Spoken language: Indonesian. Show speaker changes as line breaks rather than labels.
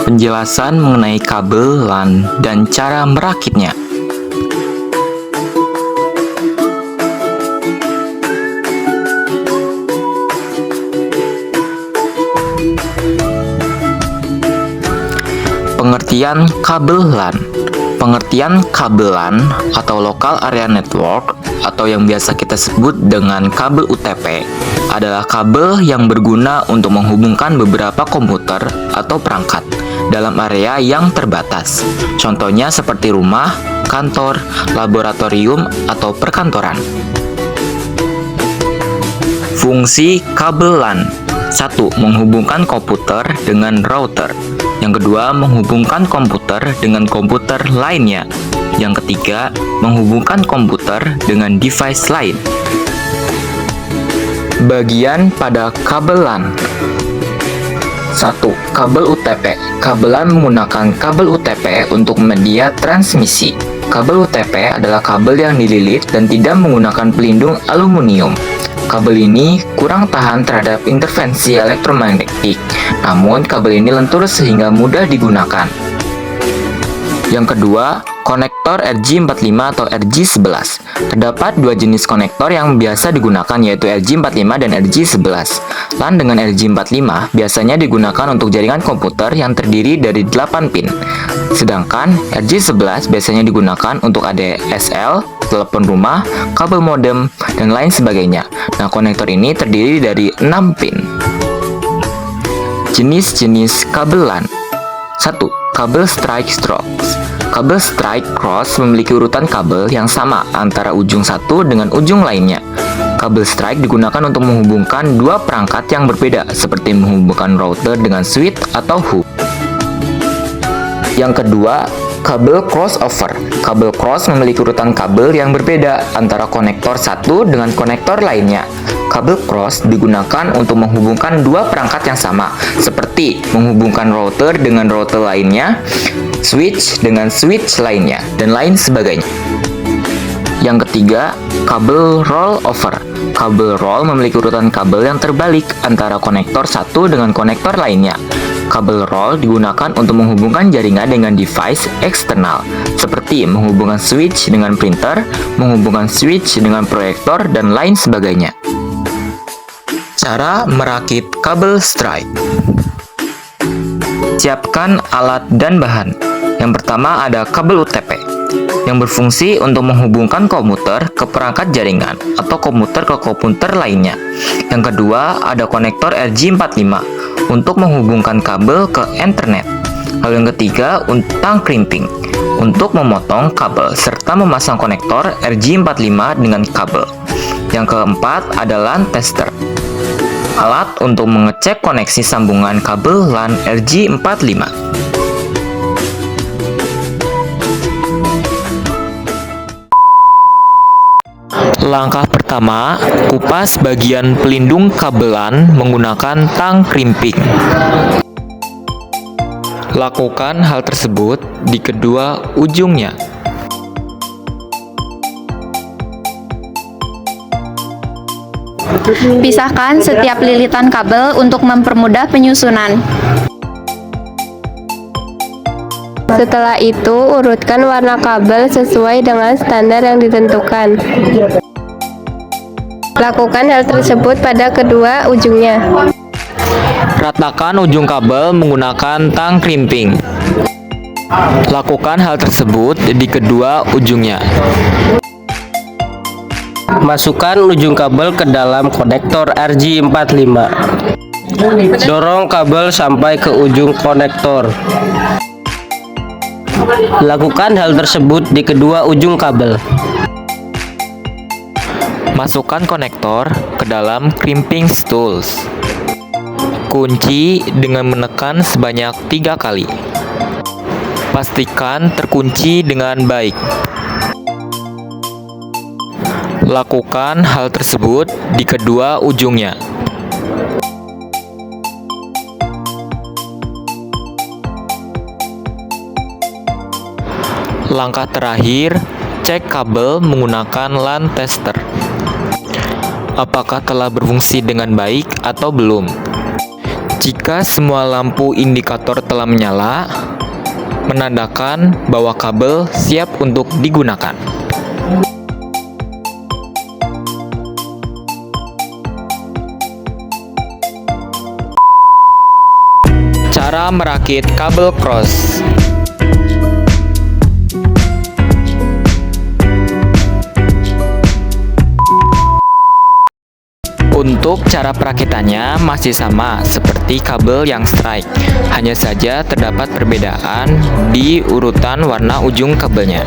Penjelasan mengenai kabel LAN dan cara merakitnya. Pengertian kabel LAN. Pengertian kabel LAN atau Local Area Network atau yang biasa kita sebut dengan kabel UTP adalah kabel yang berguna untuk menghubungkan beberapa komputer atau perangkat dalam area yang terbatas. Contohnya seperti rumah, kantor, laboratorium, atau perkantoran. Fungsi kabel LAN. 1. Menghubungkan komputer dengan router. Yang kedua, menghubungkan komputer dengan komputer lainnya. Yang ketiga, menghubungkan komputer dengan device lain. Bagian pada kabel LAN. 1. Kabel UTP. Kabel LAN menggunakan kabel UTP untuk media transmisi. Kabel UTP adalah kabel yang dililit dan tidak menggunakan pelindung aluminium. Kabel ini kurang tahan terhadap intervensi elektromagnetik, namun kabel ini lentur sehingga mudah digunakan. Yang kedua, konektor RJ45 atau RJ11. Terdapat dua jenis konektor yang biasa digunakan, yaitu RJ45 dan RJ11. LAN dengan RJ45 biasanya digunakan untuk jaringan komputer yang terdiri dari 8 pin. Sedangkan RJ11 biasanya digunakan untuk ADSL, telepon rumah, kabel modem, dan lain sebagainya. Nah, konektor ini terdiri dari 6 pin. Jenis-jenis kabel LAN. 1. Kabel strike-cross. Kabel strike-cross memiliki urutan kabel yang sama antara ujung satu dengan ujung lainnya. Kabel strike digunakan untuk menghubungkan dua perangkat yang berbeda, seperti menghubungkan router dengan switch atau hub. Yang kedua, kabel crossover. Kabel cross memiliki urutan kabel yang berbeda antara konektor satu dengan konektor lainnya. Kabel cross digunakan untuk menghubungkan dua perangkat yang sama, seperti menghubungkan router dengan router lainnya, switch dengan switch lainnya, dan lain sebagainya. Yang ketiga, kabel rollover. Kabel roll memiliki urutan kabel yang terbalik antara konektor satu dengan konektor lainnya. Kabel roll digunakan untuk menghubungkan jaringan dengan device eksternal, seperti menghubungkan switch dengan printer, menghubungkan switch dengan proyektor, dan lain sebagainya. Cara merakit kabel strike. Siapkan alat dan bahan. Yang pertama ada kabel UTP, yang berfungsi untuk menghubungkan komputer ke perangkat jaringan atau komputer ke komputer lainnya. Yang kedua ada konektor RJ45 untuk menghubungkan kabel ke internet. Lalu yang ketiga, tang crimping untuk memotong kabel serta memasang konektor RJ45 dengan kabel. Yang keempat ada LAN tester, alat untuk mengecek koneksi sambungan kabel LAN RJ45. Langkah pertama, kupas bagian pelindung kabel LAN menggunakan tang crimping. Lakukan hal tersebut di kedua ujungnya.
Pisahkan setiap lilitan kabel untuk mempermudah penyusunan.
Setelah itu, urutkan warna kabel sesuai dengan standar yang ditentukan. Lakukan hal tersebut pada kedua ujungnya.
Ratakan ujung kabel menggunakan tang crimping. Lakukan hal tersebut di kedua ujungnya.
Masukkan ujung kabel ke dalam konektor RJ45. Dorong kabel sampai ke ujung konektor. Lakukan hal tersebut di kedua ujung kabel.
Masukkan konektor ke dalam crimping tools. Kunci dengan menekan sebanyak 3 kali. Pastikan terkunci dengan baik. Lakukan hal tersebut di kedua ujungnya. Langkah terakhir, cek kabel menggunakan LAN tester. Apakah telah berfungsi dengan baik atau belum? Jika semua lampu indikator telah menyala, menandakan bahwa kabel siap untuk digunakan. Cara merakit kabel cross. Untuk cara perakitannya masih sama seperti kabel yang strike, hanya saja terdapat perbedaan di urutan warna ujung kabelnya.